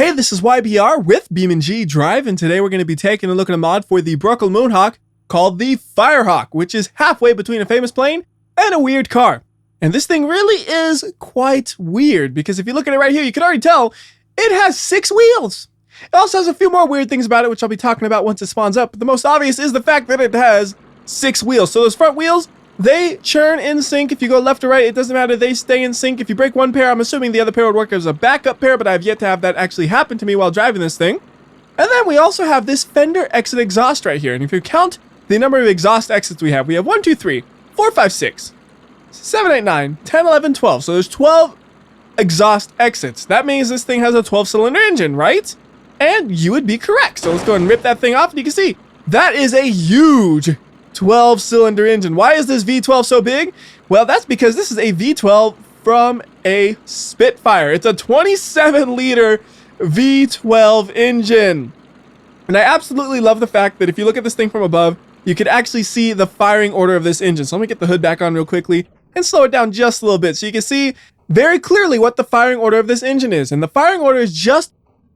Hey, this is WhyBeAre with BeamNG.drive, and today we're going to be taking a look at a mod for the Bruckle Moonhawk called the Firehawk, which is halfway between a famous plane and a weird car. And this thing really is quite weird, because if you look at it right here, you can already tell it has 6 wheels. It also has a few more weird things about it, which I'll be talking about once it spawns up, but the most obvious is the fact that it has 6 wheels. So those front wheels, they churn in sync. If you go left or right, it doesn't matter. They stay in sync. If you break one pair, I'm assuming the other pair would work as a backup pair, but I have yet to have that actually happen to me while driving this thing. And then we also have this fender exit exhaust right here. And if you count the number of exhaust exits we have 1, 2, 3, 4, 5, 6, 7, 8, 9, 10, 11, 12. So there's 12 exhaust exits. That means this thing has a 12-cylinder engine, right? And you would be correct. So let's go ahead and rip that thing off, and you can see that is a huge 12-cylinder engine. Why is this V12 so big? Well, that's because this is a V12 from a Spitfire. It's a 27-liter V12 engine. And I absolutely love the fact that if you look at this thing from above, you could actually see the firing order of this engine. So let me get the hood back on real quickly and slow it down just a little bit so you can see very clearly what the firing order of this engine is. And the firing order is just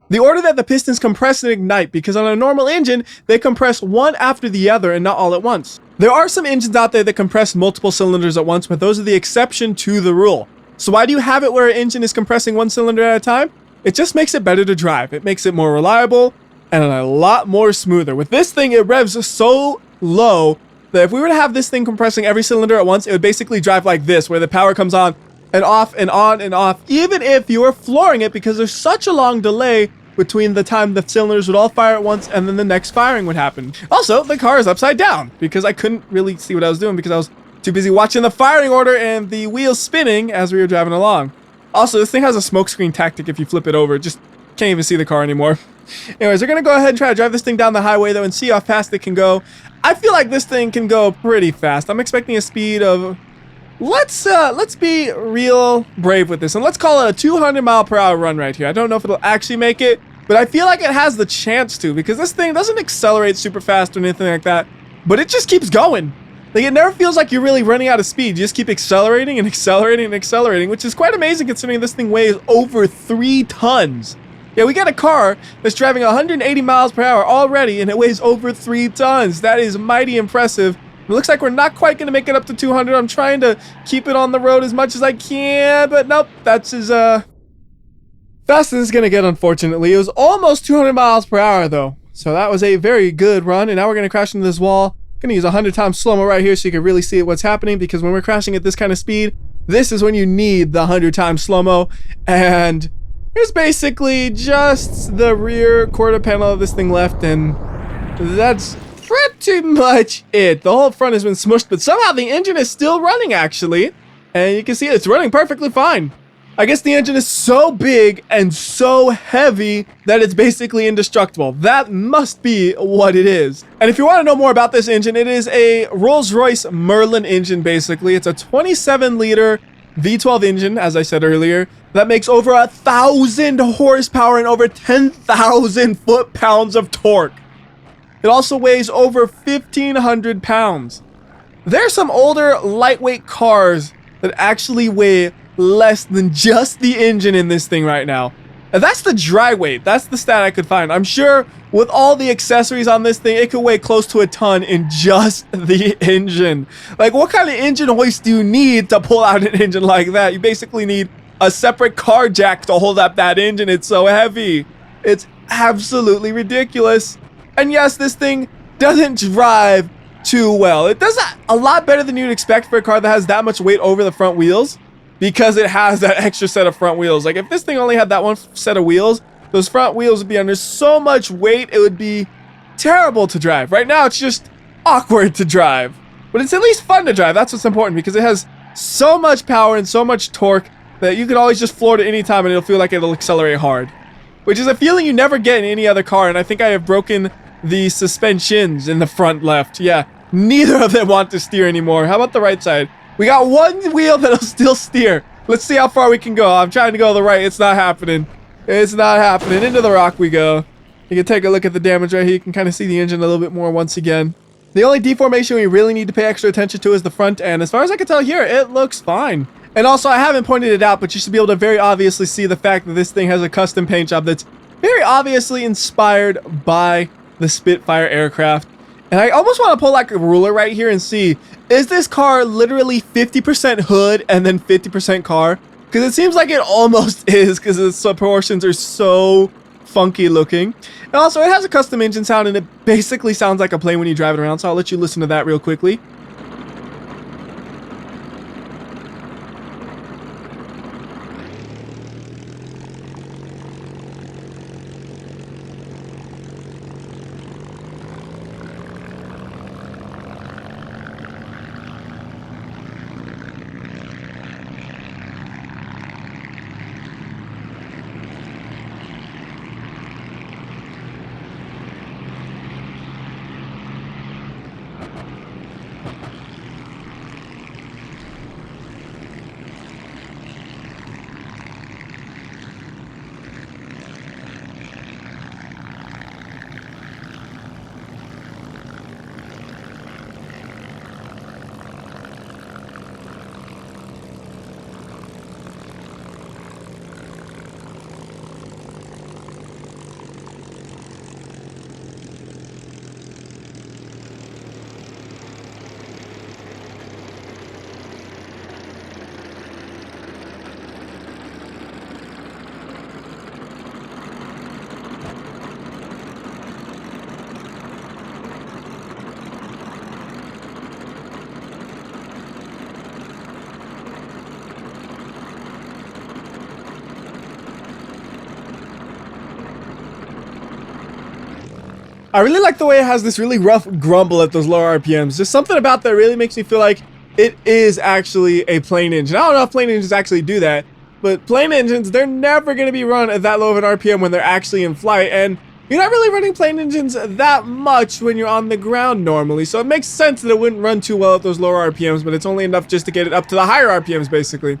the order that the pistons compress and ignite, because on a normal engine, they compress one after the other and not all at once. There are some engines out there that compress multiple cylinders at once, but those are the exception to the rule. So why do you have it where an engine is compressing one cylinder at a time? It just makes it better to drive. It makes it more reliable and a lot more smoother. With this thing, it revs so low that if we were to have this thing compressing every cylinder at once, it would basically drive like this, where the power comes on and off and on and off, even if you were flooring it, because there's such a long delay between the time the cylinders would all fire at once and then the next firing would happen. Also, the car is upside down because I couldn't really see what I was doing because I was too busy watching the firing order and the wheels spinning as we were driving along. Also, this thing has a smokescreen tactic if you flip it over. Just can't even see the car anymore. Anyways, we're going to go ahead and try to drive this thing down the highway though and see how fast it can go. I feel like this thing can go pretty fast. I'm expecting a speed of... Let's be real brave with this, and let's call it a 200 mile per hour run right here. I don't know if it'll actually make it, but I feel like it has the chance to, because this thing doesn't accelerate super fast or anything like that, but it just keeps going. Like, it never feels like you're really running out of speed. You just keep accelerating and accelerating and accelerating, which is quite amazing considering this thing weighs over 3 tons. Yeah, we got a car that's driving 180 miles per hour already, and it weighs over 3 tons. That is mighty impressive. It looks like we're not quite going to make it up to 200. I'm trying to keep it on the road as much as I can, but nope, that's as fast as it's going to get, unfortunately. It was almost 200 miles per hour, though. So that was a very good run, and now we're going to crash into this wall. I'm going to use 100 times slow-mo right here so you can really see what's happening, because when we're crashing at this kind of speed, this is when you need the 100 times slow-mo, and here's basically just the rear quarter panel of this thing left, and that's pretty much it. The whole front has been smushed, but somehow the engine is still running, actually. And you can see it's running perfectly fine. I guess the engine is so big and so heavy that it's basically indestructible. That must be what it is. And if you want to know more about this engine, it is a Rolls-Royce Merlin engine, basically. It's a 27-liter V12 engine, as I said earlier, that makes over 1,000 horsepower and over 10,000 foot-pounds of torque. It also weighs over 1,500 pounds. There are some older lightweight cars that actually weigh less than just the engine in this thing right now. And that's the dry weight. That's the stat I could find. I'm sure with all the accessories on this thing, it could weigh close to a ton in just the engine. Like, what kind of engine hoist do you need to pull out an engine like that? You basically need a separate car jack to hold up that engine. It's so heavy. It's absolutely ridiculous. And yes, this thing doesn't drive too well. It does a lot better than you'd expect for a car that has that much weight over the front wheels, because it has that extra set of front wheels. Like, if this thing only had that one set of wheels, those front wheels would be under so much weight, it would be terrible to drive. Right now, it's just awkward to drive. But it's at least fun to drive. That's what's important, because it has so much power and so much torque that you can always just floor it at any time and it'll feel like it'll accelerate hard. Which is a feeling you never get in any other car, and I think I have broken the suspensions in the front left. Yeah, neither of them want to steer anymore. How about the right side? We got one wheel that'll still steer. Let's see how far we can go. I'm trying to go to the right. It's not happening. It's not happening. Into the rock we go. You can take a look at the damage right here. You can kind of see the engine a little bit more once again. The only deformation we really need to pay extra attention to is the front end. As far as I can tell here, it looks fine. And also, I haven't pointed it out, but you should be able to very obviously see the fact that this thing has a custom paint job that's very obviously inspired by the Spitfire aircraft. And I almost want to pull like a ruler right here and see, is this car literally 50% hood and then 50% car? Because it seems like it almost is, because its proportions are so funky looking. And also it has a custom engine sound, and it basically sounds like a plane when you drive it around, so I'll let you listen to that real quickly. I really like the way it has this really rough grumble at those lower RPMs. There's something about that really makes me feel like it is actually a plane engine. I don't know if plane engines actually do that, but plane engines, they're never going to be run at that low of an RPM when they're actually in flight, and you're not really running plane engines that much when you're on the ground normally, so it makes sense that it wouldn't run too well at those lower RPMs, but it's only enough just to get it up to the higher RPMs, basically.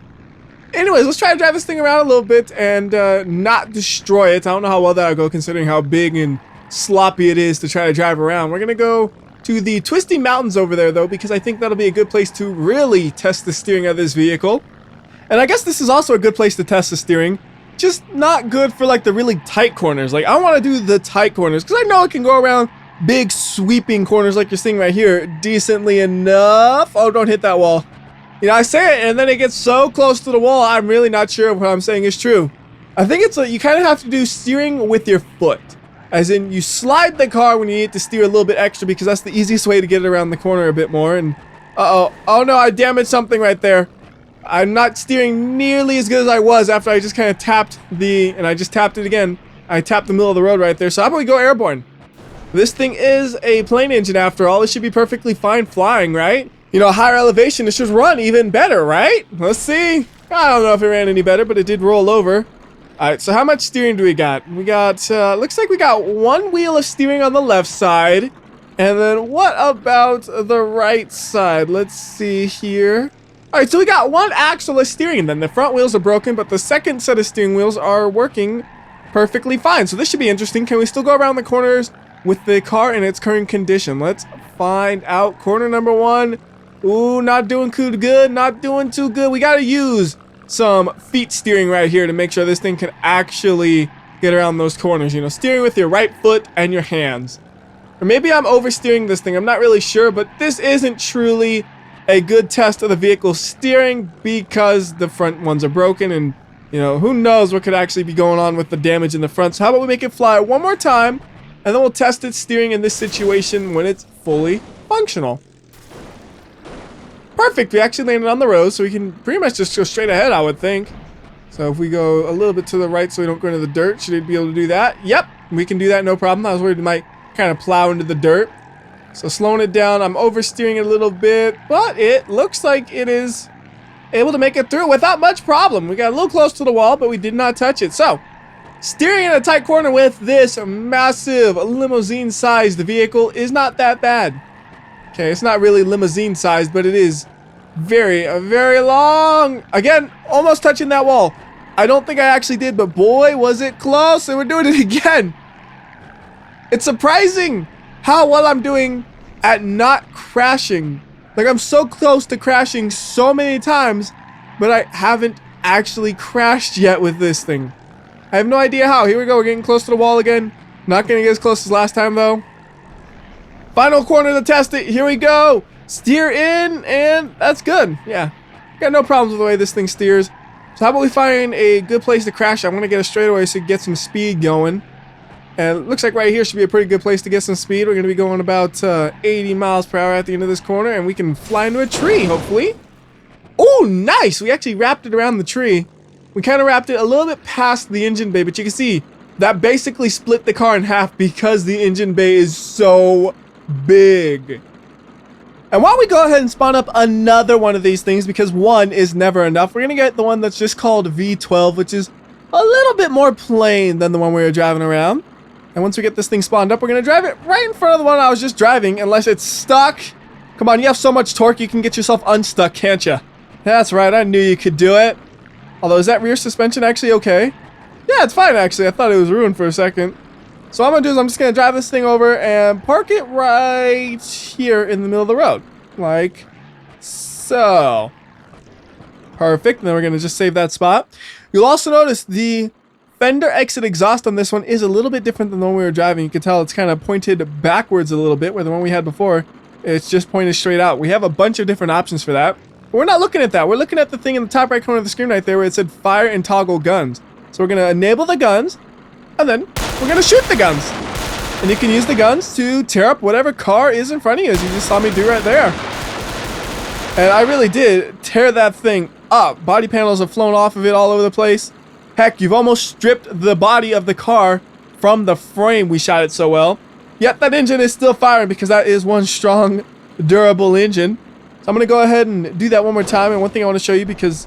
Anyways, let's try to drive this thing around a little bit and not destroy it. I don't know how well that'll go considering how big and sloppy it is to try to drive around. We're gonna go to the twisty mountains over there though, because I think that'll be a good place to really test the steering of this vehicle. And I guess this is also a good place to test the steering, just not good for like the really tight corners. Like I want to do the tight corners because I know it can go around big sweeping corners like you're seeing right here decently enough. Oh, don't hit that wall. You know, I say it and then it gets so close to the wall, I'm really not sure if what I'm saying is true. I think it's like you kind of have to do steering with your foot. As in, you slide the car when you need to steer a little bit extra because that's the easiest way to get it around the corner a bit more. And, oh no, I damaged something right there. I'm not steering nearly as good as I was after I just kind of tapped and I just tapped it again. I tapped the middle of the road right there. So how about we go airborne? This thing is a plane engine after all. It should be perfectly fine flying, right? You know, higher elevation, it should run even better, right? Let's see. I don't know if it ran any better, but it did roll over. Alright, so how much steering do we got? We got, looks like we got one wheel of steering on the left side. And then what about the right side? Let's see here. Alright, so we got one axle of steering, and then the front wheels are broken, but the second set of steering wheels are working perfectly fine. So this should be interesting. Can we still go around the corners with the car in its current condition? Let's find out. Corner number one. Ooh, not doing too good, not doing too good. We gotta use some feet steering right here to make sure this thing can actually get around those corners. You know, steering with your right foot and your hands. Or maybe I'm oversteering this thing, I'm not really sure, but this isn't truly a good test of the vehicle's steering because the front ones are broken, and you know, who knows what could actually be going on with the damage in the front. So how about we make it fly one more time, and then we'll test its steering in this situation when it's fully functional. Perfect, we actually landed on the road, so we can pretty much just go straight ahead, I would think. So if we go a little bit to the right so we don't go into the dirt, should it be able to do that? Yep, we can do that, no problem. I was worried it might kind of plow into the dirt. So slowing it down, I'm oversteering it a little bit, but it looks like it is able to make it through without much problem. We got a little close to the wall, but we did not touch it. So, steering in a tight corner with this massive limousine-sized vehicle is not that bad. Okay, it's not really limousine-sized, but it is very, very long. Again, almost touching that wall. I don't think I actually did, but boy, was it close, and we're doing it again. It's surprising how well I'm doing at not crashing. Like, I'm so close to crashing so many times, but I haven't actually crashed yet with this thing. I have no idea how. Here we go. We're getting close to the wall again. Not going to get as close as last time, though. Final corner to test it. Here we go. Steer in, and that's good. Yeah. Got no problems with the way this thing steers. So how about we find a good place to crash? I'm going to get a straightaway so we can get some speed going. And it looks like right here should be a pretty good place to get some speed. We're going to be going about 80 miles per hour at the end of this corner, and we can fly into a tree, hopefully. Oh, nice! We actually wrapped it around the tree. We kind of wrapped it a little bit past the engine bay, but you can see that basically split the car in half because the engine bay is so big. And why don't we go ahead and spawn up another one of these things, because one is never enough. We're going to get the one that's just called V12, which is a little bit more plain than the one we were driving around. And once we get this thing spawned up, we're going to drive it right in front of the one I was just driving, unless it's stuck. Come on, you have so much torque, you can get yourself unstuck, can't you? That's right, I knew you could do it. Although, is that rear suspension actually okay? Yeah, it's fine, actually. I thought it was ruined for a second. So what I'm going to do is I'm just going to drive this thing over and park it right here in the middle of the road. Like so. Perfect. And then we're going to just save that spot. You'll also notice the fender exit exhaust on this one is a little bit different than the one we were driving. You can tell it's kind of pointed backwards a little bit, where the one we had before, it's just pointed straight out. We have a bunch of different options for that. But we're not looking at that. We're looking at the thing in the top right corner of the screen right there where it said fire and toggle guns. So we're going to enable the guns, and then we're going to shoot the guns. And you can use the guns to tear up whatever car is in front of you, as you just saw me do right there. And I really did tear that thing up. Body panels have flown off of it all over the place. Heck, you've almost stripped the body of the car from the frame. We shot it so well. Yet that engine is still firing because that is one strong, durable engine. So I'm going to go ahead and do that one more time. And one thing I want to show you, because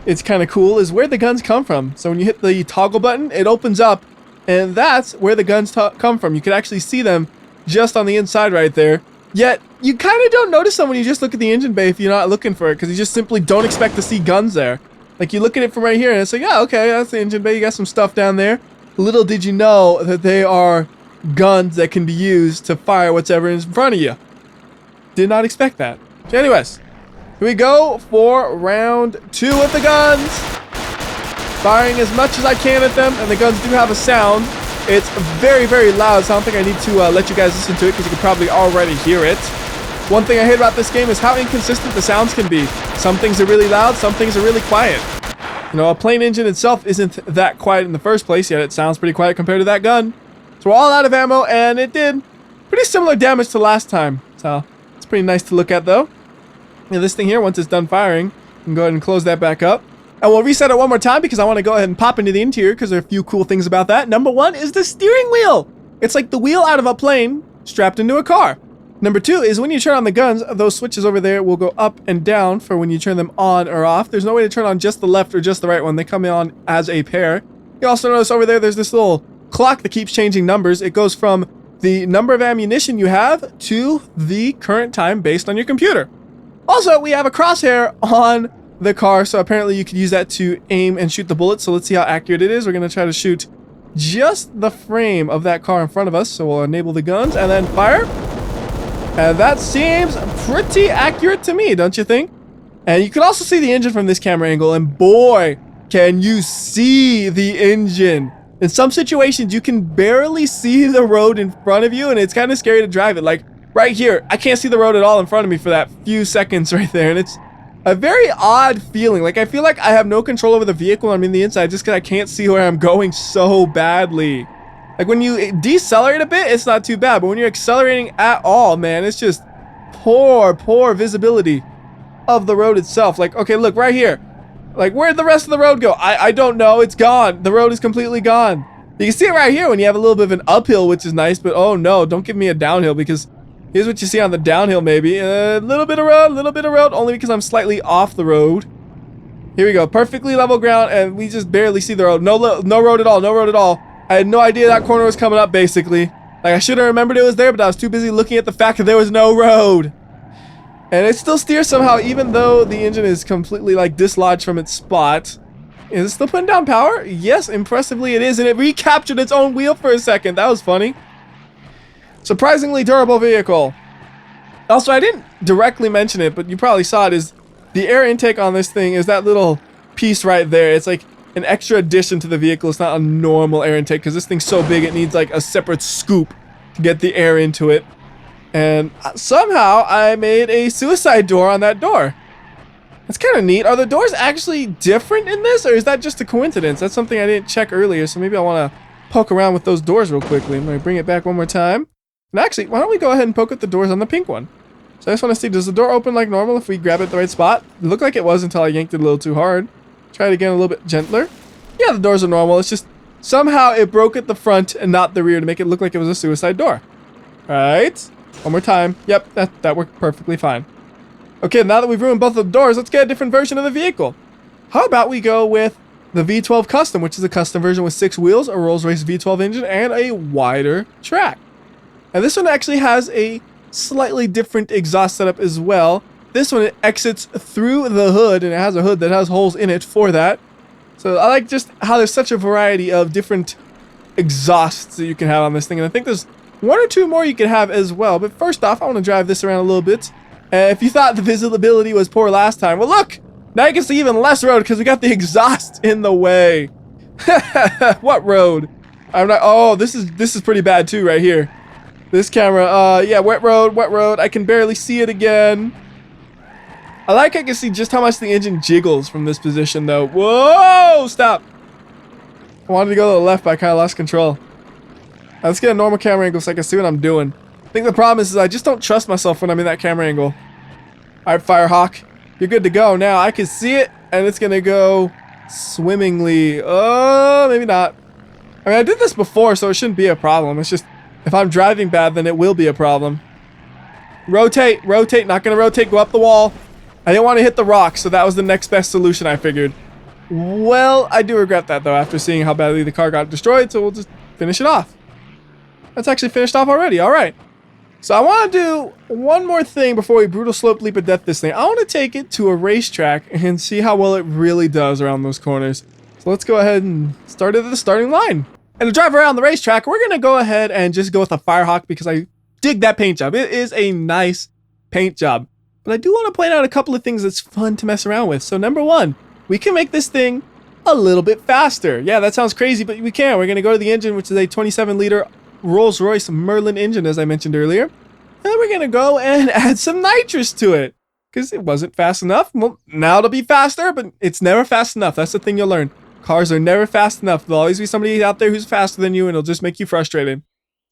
it's kind of cool, is where the guns come from. So when you hit the toggle button, it opens up, and that's where the guns come from. You can actually see them just on the inside right there. Yet you kind of don't notice them when you just look at the engine bay if you're not looking for it, because you just simply don't expect to see guns there. Like, you look at it from right here and it's like, yeah, okay, that's the engine bay. You got some stuff down there. Little did you know that they are guns that can be used to fire whatever is in front of you. Did not expect that. So anyways, here we go for round 2 of the guns. Firing as much as I can at them, and the guns do have a sound. It's very, very loud, so I don't think I need to let you guys listen to it, because you can probably already hear it. One thing I hate about this game is how inconsistent the sounds can be. Some things are really loud, some things are really quiet. You know, a plain engine itself isn't that quiet in the first place, yet it sounds pretty quiet compared to that gun. So we're all out of ammo, and it did pretty similar damage to last time. So it's pretty nice to look at, though. And this thing here, once it's done firing, you can go ahead and close that back up. And we'll reset it one more time because I want to go ahead and pop into the interior, because there are a few cool things about that. Number 1 is the steering wheel. It's like the wheel out of a plane strapped into a car. Number 2 is when you turn on the guns, those switches over there will go up and down for when you turn them on or off. There's no way to turn on just the left or just the right one. They come on as a pair. You also notice over there, there's this little clock that keeps changing numbers. It goes from the number of ammunition you have to the current time based on your computer. Also, we have a crosshair on the car, so apparently you could use that to aim and shoot the bullets. So let's see how accurate it is. We're going to try to shoot just the frame of that car in front of us. So we'll enable the guns and then fire. And that seems pretty accurate to me, don't you think? And you can also see the engine from this camera angle, and boy, can you see the engine. In some situations, you can barely see the road in front of you, and it's kind of scary to drive it. Like, right here, I can't see the road at all in front of me for that few seconds right there, and it's a very odd feeling. Like, I feel like I have no control over the vehicle when I'm in the inside just because I can't see where I'm going so badly. Like, when you decelerate a bit, it's not too bad, but when you're accelerating at all, man, it's just poor visibility of the road itself. Like, okay, look, right here. Like, where'd the rest of the road go? I don't know. It's gone. The road is completely gone. You can see it right here when you have a little bit of an uphill, which is nice, but oh no, don't give me a downhill, because here's what you see on the downhill maybe. A little bit of road, only because I'm slightly off the road. Here we go, perfectly level ground, and we just barely see the road. No road at all. I had no idea that corner was coming up, basically. Like, I should have remembered it was there, but I was too busy looking at the fact that there was no road. And it still steers somehow, even though the engine is completely, like, dislodged from its spot. Is it still putting down power? Yes, impressively it is, and it recaptured its own wheel for a second. That was funny. Surprisingly durable vehicle. Also, I didn't directly mention it, but you probably saw it, is the air intake on this thing is that little piece right there. It's like an extra addition to the vehicle. It's not a normal air intake because this thing's so big it needs like a separate scoop to get the air into it. And somehow I made a suicide door on that door. That's kind of neat. Are the doors actually different in this, or is that just a coincidence? That's something I didn't check earlier, so maybe I want to poke around with those doors real quickly. I'm going to bring it back one more time. And actually, why don't we go ahead and poke at the doors on the pink one? So I just want to see, does the door open like normal if we grab it at the right spot? It looked like it was until I yanked it a little too hard. Try it again a little bit gentler. Yeah, the doors are normal. It's just somehow it broke at the front and not the rear to make it look like it was a suicide door. All right. One more time. Yep, that worked perfectly fine. Okay, now that we've ruined both of the doors, let's get a different version of the vehicle. How about we go with the V12 Custom, which is a custom version with 6 wheels, a Rolls-Royce V12 engine, and a wider track. And this one actually has a slightly different exhaust setup as well. This one, it exits through the hood, and it has a hood that has holes in it for that. So I like just how there's such a variety of different exhausts that you can have on this thing, and I think there's 1 or 2 more you can have as well. But first off, I want to drive this around a little bit. If you thought the visibility was poor last time, well look! Now you can see even less road because we got the exhaust in the way. What road? I'm not. Oh, this is pretty bad too right here. This camera. Yeah, wet road, wet road. I can barely see it again. I can see just how much the engine jiggles from this position though. Whoa! Stop. I wanted to go to the left, but I kind of lost control. Let's get a normal camera angle so I can see what I'm doing. I think the problem is I just don't trust myself when I'm in that camera angle. Alright, Firehawk. You're good to go now. I can see it, and it's going to go swimmingly. Oh, maybe not. I mean, I did this before, so it shouldn't be a problem. It's just, if I'm driving bad, then it will be a problem. Rotate, rotate. Not going to rotate. Go up the wall. I didn't want to hit the rock, so that was the next best solution, I figured. Well, I do regret that, though, after seeing how badly the car got destroyed, so we'll just finish it off. That's actually finished off already. All right. So I want to do one more thing before we brutal slope leap of death this thing. I want to take it to a racetrack and see how well it really does around those corners. So let's go ahead and start at the starting line. And to drive around the racetrack, we're going to go ahead and just go with a Firehawk because I dig that paint job. It is a nice paint job. But I do want to point out a couple of things that's fun to mess around with. So number 1, we can make this thing a little bit faster. Yeah, that sounds crazy, but we can. We're going to go to the engine, which is a 27-liter Rolls-Royce Merlin engine, as I mentioned earlier. And we're going to go and add some nitrous to it because it wasn't fast enough. Well, now it'll be faster, but it's never fast enough. That's the thing you'll learn. Cars are never fast enough. There'll always be somebody out there who's faster than you, and it'll just make you frustrated.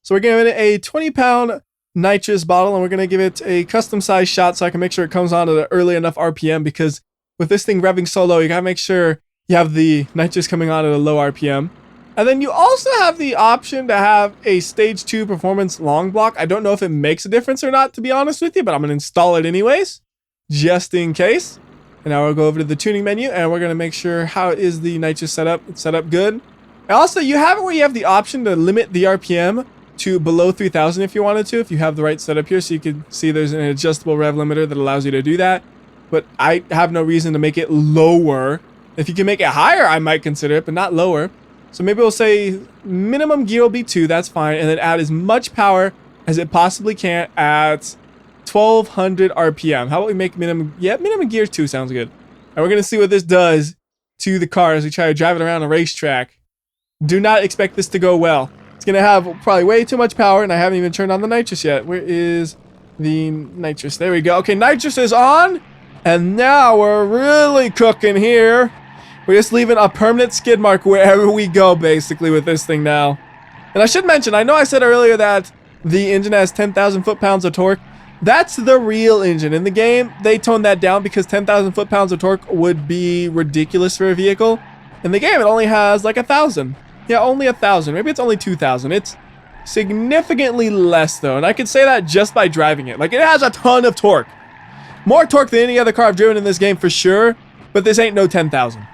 So we're going to give it a 20-pound nitrous bottle, and we're going to give it a custom-sized shot so I can make sure it comes on at an early enough RPM, because with this thing revving so low, you got to make sure you have the nitrous coming on at a low RPM. And then you also have the option to have a stage 2 performance long block. I don't know if it makes a difference or not, to be honest with you, but I'm going to install it anyways, just in case. And now we'll go over to the tuning menu, and we're going to make sure how is the nitrous setup. It's set up good. And also, you have it where you have the option to limit the RPM to below 3,000 if you wanted to, if you have the right setup here. So you can see there's an adjustable rev limiter that allows you to do that. But I have no reason to make it lower. If you can make it higher, I might consider it, but not lower. So maybe we'll say minimum gear will be 2, that's fine, and then add as much power as it possibly can at 1200 RPM. How about we make minimum, yeah, minimum gear 2 sounds good. And we're going to see what this does to the car as we try to drive it around a racetrack. Do not expect this to go well. It's going to have probably way too much power, and I haven't even turned on the nitrous yet. Where is the nitrous? There we go. Okay, nitrous is on, and now we're really cooking here. We're just leaving a permanent skid mark wherever we go, basically, with this thing now. And I should mention, I know I said earlier that the engine has 10,000 foot-pounds of torque. That's the real engine. In the game, they toned that down because 10,000 foot-pounds of torque would be ridiculous for a vehicle. In the game, it only has like 1,000. Yeah, only 1,000. Maybe it's only 2,000. It's significantly less, though. And I can say that just by driving it. Like, it has a ton of torque. More torque than any other car I've driven in this game for sure. But this ain't no 10,000.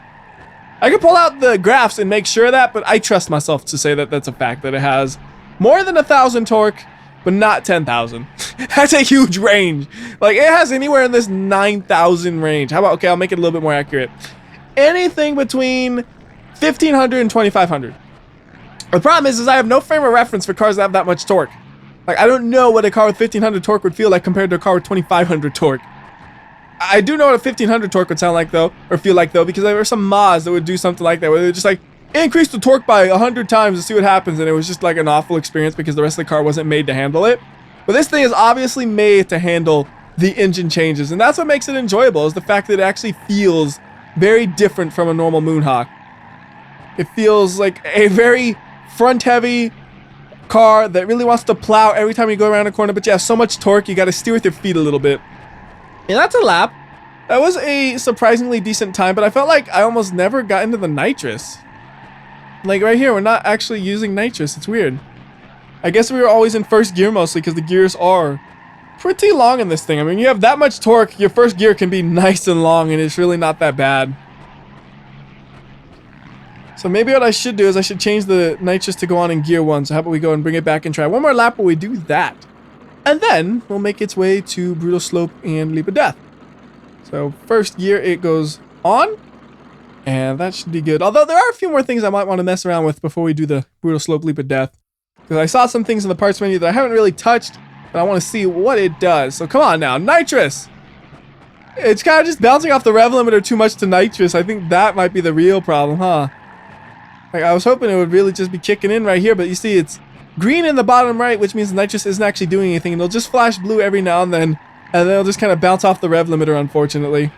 I could pull out the graphs and make sure of that, but I trust myself to say that that's a fact, that it has more than 1,000 torque, but not 10,000. That's a huge range. Like, it has anywhere in this 9,000 range. How about, okay, I'll make it a little bit more accurate. Anything between 1,500 and 2,500. The problem is I have no frame of reference for cars that have that much torque. Like, I don't know what a car with 1,500 torque would feel like compared to a car with 2,500 torque. I do know what a 1500 torque would sound like though, or feel like though, because there were some mods that would do something like that, where they would just like increase the torque by 100 times to see what happens, and it was just like an awful experience because the rest of the car wasn't made to handle it. But this thing is obviously made to handle the engine changes, and that's what makes it enjoyable, is the fact that it actually feels very different from a normal Moonhawk. It feels like a very front-heavy car that really wants to plow every time you go around a corner, but you have so much torque, you got to steer with your feet a little bit. And that's a lap. That was a surprisingly decent time, but I felt like I almost never got into the nitrous. Like right here, we're not actually using nitrous. It's weird. I guess we were always in first gear mostly because the gears are pretty long in this thing. I mean, you have that much torque, your first gear can be nice and long, and it's really not that bad. So maybe what I should do is I should change the nitrous to go on in gear 1. So how about we go and bring it back and try one more lap while we do that. And then we'll make its way to Brutal Slope and Leap of Death. So first gear, it goes on. And that should be good. Although there are a few more things I might want to mess around with before we do the Brutal Slope Leap of Death. Because I saw some things in the parts menu that I haven't really touched. But I want to see what it does. So come on now, nitrous! It's kind of just bouncing off the rev limiter too much to nitrous. I think that might be the real problem, huh? Like, I was hoping it would really just be kicking in right here, but you see it's green in the bottom right, which means the nitrous isn't actually doing anything, and it'll just flash blue every now and then it'll just kind of bounce off the rev limiter, unfortunately.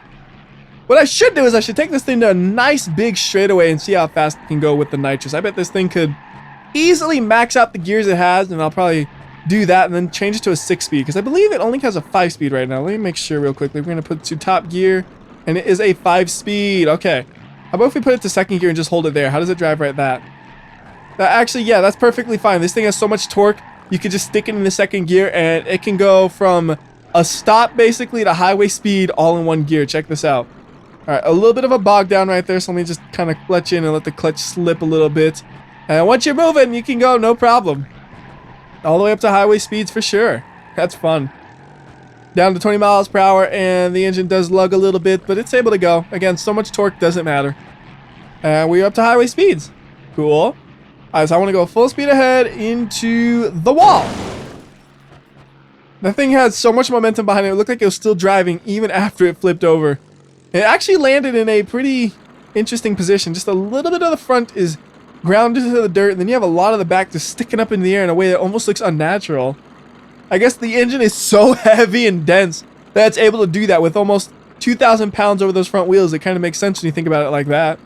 What I should do is I should take this thing to a nice big straightaway and see how fast it can go with the nitrous. I bet this thing could easily max out the gears it has, and I'll probably do that and then change it to a 6-speed, because I believe it only has a 5-speed right now. Let me make sure real quickly. We're going to put it to top gear, and it is a 5-speed. Okay. How about if we put it to second gear and just hold it there? How does it drive right that? Actually, yeah, that's perfectly fine. This thing has so much torque, you could just stick it in the second gear, and it can go from a stop, basically, to highway speed all in one gear. Check this out. All right, a little bit of a bog down right there, so let me just kind of clutch in and let the clutch slip a little bit. And once you're moving, you can go, no problem. All the way up to highway speeds for sure. That's fun. Down to 20 miles per hour, and the engine does lug a little bit, but it's able to go. Again, so much torque doesn't matter. And we're up to highway speeds. Cool. All right, so I want to go full speed ahead into the wall. That thing had so much momentum behind it. It looked like it was still driving even after it flipped over. It actually landed in a pretty interesting position. Just a little bit of the front is grounded to the dirt, and then you have a lot of the back just sticking up in the air in a way that almost looks unnatural. I guess the engine is so heavy and dense that it's able to do that with almost 2,000 pounds over those front wheels. It kind of makes sense when you think about it like that.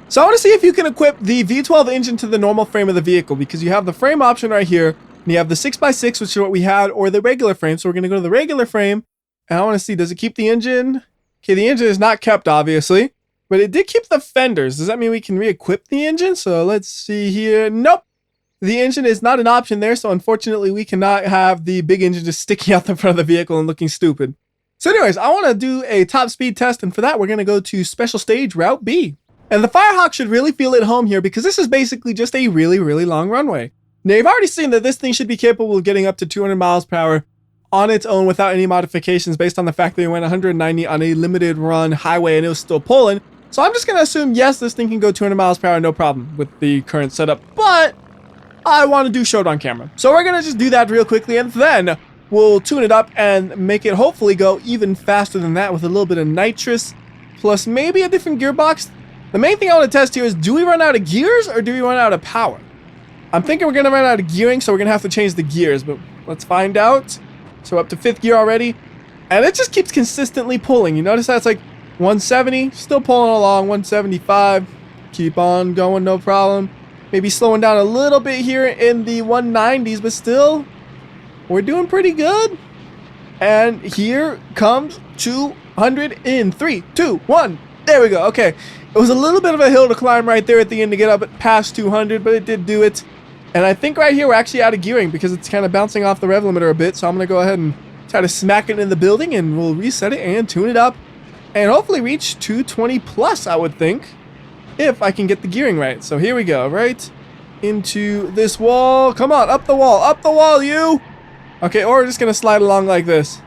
So I want to see if you can equip the V12 engine to the normal frame of the vehicle, because you have the frame option right here, and you have the 6x6, which is what we had, or the regular frame. So we're going to go to the regular frame, and I want to see, does it keep the engine? Okay, the engine is not kept, obviously, but it did keep the fenders. Does that mean we can re-equip the engine? So let's see here. Nope. The engine is not an option there, so unfortunately we cannot have the big engine just sticking out the front of the vehicle and looking stupid. So anyways, I want to do a top speed test, and for that we're going to go to Special Stage Route B. And the Firehawk should really feel at home here, because this is basically just a really, really long runway. Now you've already seen that this thing should be capable of getting up to 200 miles per hour on its own without any modifications, based on the fact that we went 190 on a limited run highway and it was still pulling. So I'm just going to assume, yes, this thing can go 200 miles per hour, no problem with the current setup, but I want to do show it on camera. So we're going to just do that real quickly, and then we'll tune it up and make it hopefully go even faster than that with a little bit of nitrous, plus maybe a different gearbox. The main thing I want to test here is, do we run out of gears or do we run out of power? I'm thinking we're going to run out of gearing, so we're going to have to change the gears, but let's find out. So up to 5th gear already, and it just keeps consistently pulling. You notice that it's like 170, still pulling along, 175, keep on going, no problem. Maybe slowing down a little bit here in the 190s, but still, we're doing pretty good. And here comes 200 in 3, 2, 1. There we go. Okay. It was a little bit of a hill to climb right there at the end to get up past 200, but it did do it. And I think right here we're actually out of gearing because it's kind of bouncing off the rev limiter a bit. So I'm going to go ahead and try to smack it in the building, and we'll reset it and tune it up and hopefully reach 220 plus, I would think, if I can get the gearing right. So here we go, right into this wall. Come on, up the wall, you. Okay, or we're just going to slide along like this.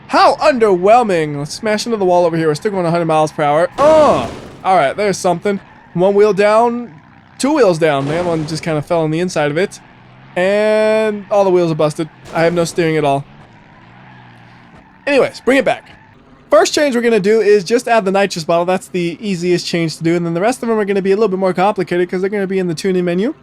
How underwhelming. Let's smash into the wall over here. We're still going 100 miles per hour. Oh, all right, there's something. One wheel down, 2 wheels down. The other one just kind of fell on the inside of it. And all the wheels are busted. I have no steering at all. Anyways, bring it back. First change we're going to do is just add the nitrous bottle. That's the easiest change to do. And then the rest of them are going to be a little bit more complicated because they're going to be in the tuning menu.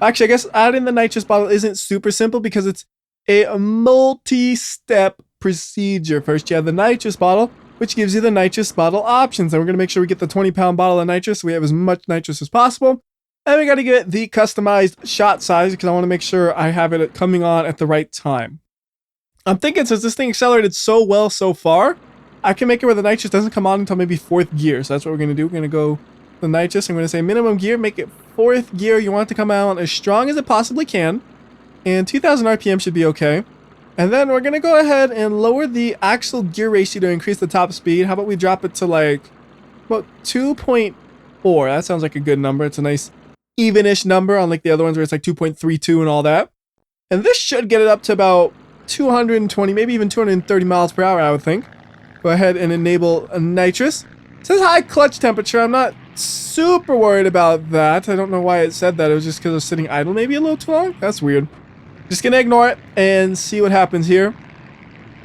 Actually, I guess adding the nitrous bottle isn't super simple because it's a multi-step procedure. First, you have the nitrous bottle, which gives you the nitrous bottle options. And we're going to make sure we get the 20-pound bottle of nitrous so we have as much nitrous as possible. And we got to get the customized shot size because I want to make sure I have it coming on at the right time. I'm thinking since this thing accelerated so well so far, I can make it where the nitrous doesn't come on until maybe 4th gear. So that's what we're going to do. We're going to go the nitrous. I'm going to say minimum gear, make it 4th gear. You want it to come out as strong as it possibly can. And 2000 RPM should be okay. And then we're going to go ahead and lower the actual gear ratio to increase the top speed. How about we drop it to like about 2.4? That sounds like a good number. It's a nice even-ish number, unlike the other ones where it's like 2.32 and all that. And this should get it up to about 220, maybe even 230 miles per hour, I would think. Go ahead and enable a nitrous. It says high clutch temperature. I'm not super worried about that. I don't know why it said that. It was just because I was sitting idle maybe a little too long. That's weird. Just gonna ignore it and see what happens here.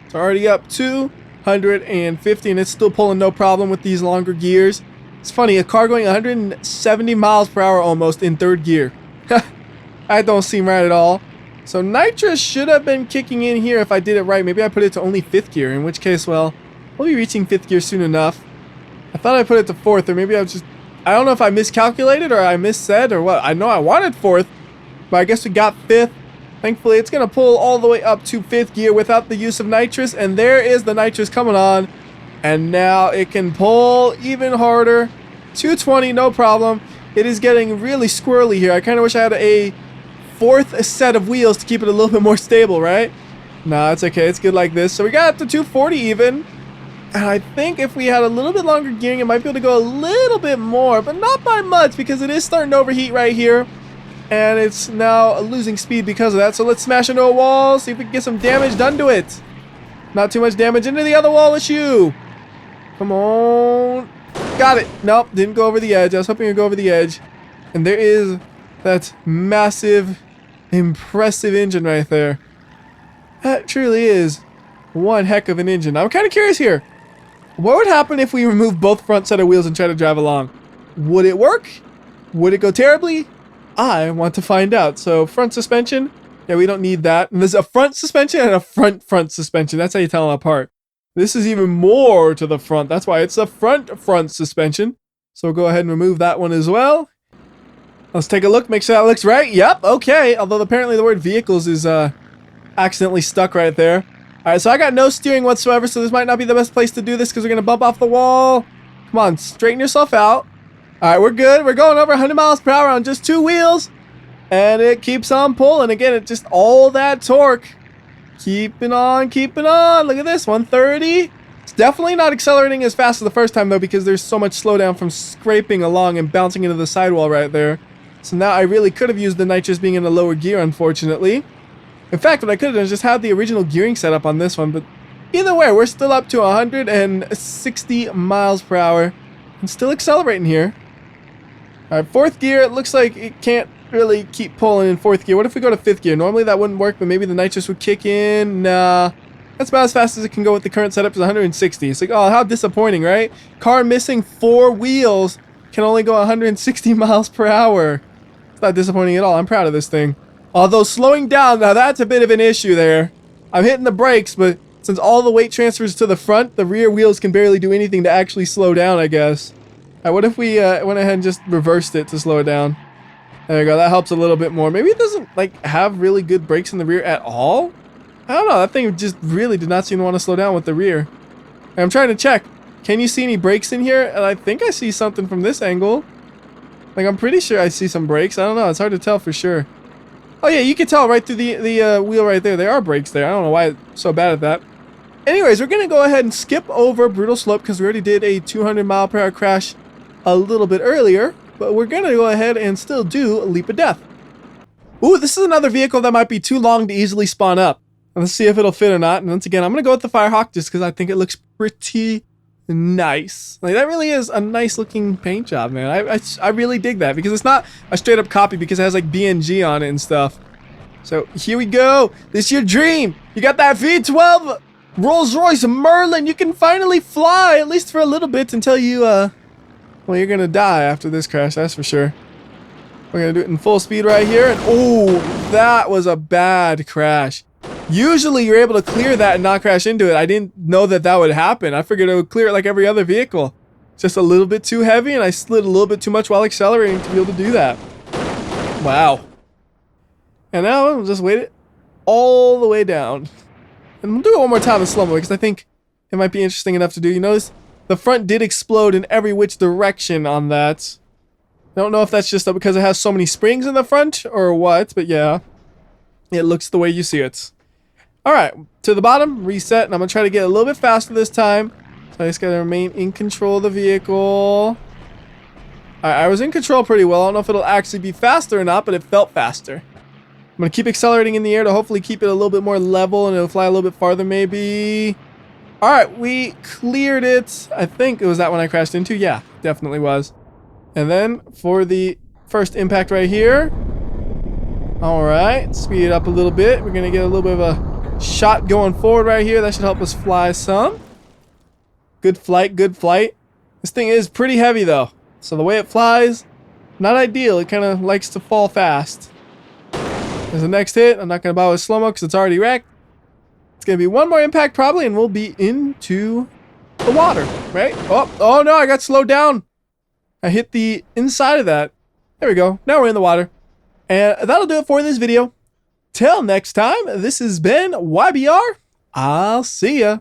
It's already up 250 and it's still pulling no problem with these longer gears. It's funny, a car going 170 miles per hour almost in 3rd gear. That don't seem right at all. So nitrous should have been kicking in here if I did it right. Maybe I put it to only 5th gear, in which case, well, we'll be reaching 5th gear soon enough. I thought I put it to 4th, or maybe I was just... I don't know if I miscalculated or I missaid or what. I know I wanted 4th, but I guess we got 5th. Thankfully, it's going to pull all the way up to 5th gear without the use of nitrous, and there is the nitrous coming on. And now it can pull even harder. 220, no problem. It is getting really squirrely here. I kind of wish I had a 4th set of wheels to keep it a little bit more stable, right? Nah, it's okay. It's good like this. So we got up to 240 even. And I think if we had a little bit longer gearing, it might be able to go a little bit more, but not by much because it is starting to overheat right here. And it's now losing speed because of that. So let's smash into a wall, see if we can get some damage done to it. Not too much damage into the other wall issue. Come on. Got it. Nope, didn't go over the edge. I was hoping it would go over the edge. And there is that massive, impressive engine right there. That truly is one heck of an engine. I'm kind of curious here. What would happen if we remove both front set of wheels and try to drive along? Would it work? Would it go terribly? I want to find out. So front suspension. Yeah, we don't need that. And there's a front suspension and a front suspension. That's how you tell them apart. This is even more to the front. That's why it's a front suspension. So we'll go ahead and remove that one as well. Let's take a look, make sure that looks right. Yep, okay. Although apparently the word vehicles is accidentally stuck right there. All right, so I got no steering whatsoever, so this might not be the best place to do this because we're going to bump off the wall. Come on, straighten yourself out. All right, we're good. We're going over 100 miles per hour on just 2 wheels. And it keeps on pulling. Again, it just all that torque. Keeping on, keeping on. Look at this, 130. It's definitely not accelerating as fast as the first time, though, because there's so much slowdown from scraping along and bouncing into the sidewall right there. So now I really could have used the nitrous being in a lower gear, unfortunately. In fact, what I could have done is just had the original gearing set up on this one, but either way, we're still up to 160 miles per hour and still accelerating here. All right, 4th gear, it looks like it can't really keep pulling in 4th gear. What if we go to 5th gear? Normally that wouldn't work, but maybe the nitrous would kick in. Nah, that's about as fast as it can go with the current setup is 160. It's like, oh, how disappointing, right? Car missing 4 wheels can only go 160 miles per hour. It's not disappointing at all. I'm proud of this thing. Although slowing down, now that's a bit of an issue there. I'm hitting the brakes, but since all the weight transfers to the front, the rear wheels can barely do anything to actually slow down, I guess. All right, what if we went ahead and just reversed it to slow it down? There we go. That helps a little bit more. Maybe it doesn't like have really good brakes in the rear at all. I don't know. That thing just really did not seem to want to slow down with the rear. I'm trying to check. Can you see any brakes in here? And I think I see something from this angle. Like, I'm pretty sure I see some brakes. I don't know. It's hard to tell for sure. Oh, yeah. You can tell right through the wheel right there. There are brakes there. I don't know why it's so bad at that. Anyways, we're going to go ahead and skip over Brutal Slope because we already did a 200 mile per hour crash a little bit earlier. But we're going to go ahead and still do Leap of Death. Ooh, this is another vehicle that might be too long to easily spawn up. Let's see if it'll fit or not. And once again, I'm going to go with the Firehawk just because I think it looks pretty nice. Like, that really is a nice looking paint job, man. I really dig that because it's not a straight up copy because it has like BeamNG on it and stuff. So here we go. This is your dream. You got that V12 Rolls-Royce Merlin, you can finally fly, at least for a little bit until you, well, you're gonna die after this crash, that's for sure. We're gonna do it in full speed right here, and oh, that was a bad crash. Usually you're able to clear that and not crash into it. I didn't know that that would happen. I figured it would clear it like every other vehicle. Just a little bit too heavy, and I slid a little bit too much while accelerating to be able to do that. Wow. And now we'll just wait it all the way down. And we'll do it one more time in slow-mo because I think it might be interesting enough to do. You notice the front did explode in every which direction on that. I don't know if that's just because it has so many springs in the front or what, but yeah. It looks the way you see it. Alright, to the bottom, reset, and I'm going to try to get a little bit faster this time. So I just got to remain in control of the vehicle. I was in control pretty well. I don't know if it'll actually be faster or not, but it felt faster. I'm going to keep accelerating in the air to hopefully keep it a little bit more level, and it'll fly a little bit farther maybe. Alright, we cleared it. I think it was that one I crashed into. Yeah, definitely was. And then for the first impact right here. Alright, speed it up a little bit. We're going to get a little bit of a shot going forward right here. That should help us fly some. Good flight, good flight. This thing is pretty heavy though. So the way it flies, not ideal. It kind of likes to fall fast. There's the next hit. I'm not going to bother with slow-mo because it's already wrecked. It's going to be one more impact probably, and we'll be into the water, right? Oh no, I got slowed down. I hit the inside of that. There we go. Now we're in the water. And that'll do it for this video. Till next time, this has been WhyBeAre. I'll see ya.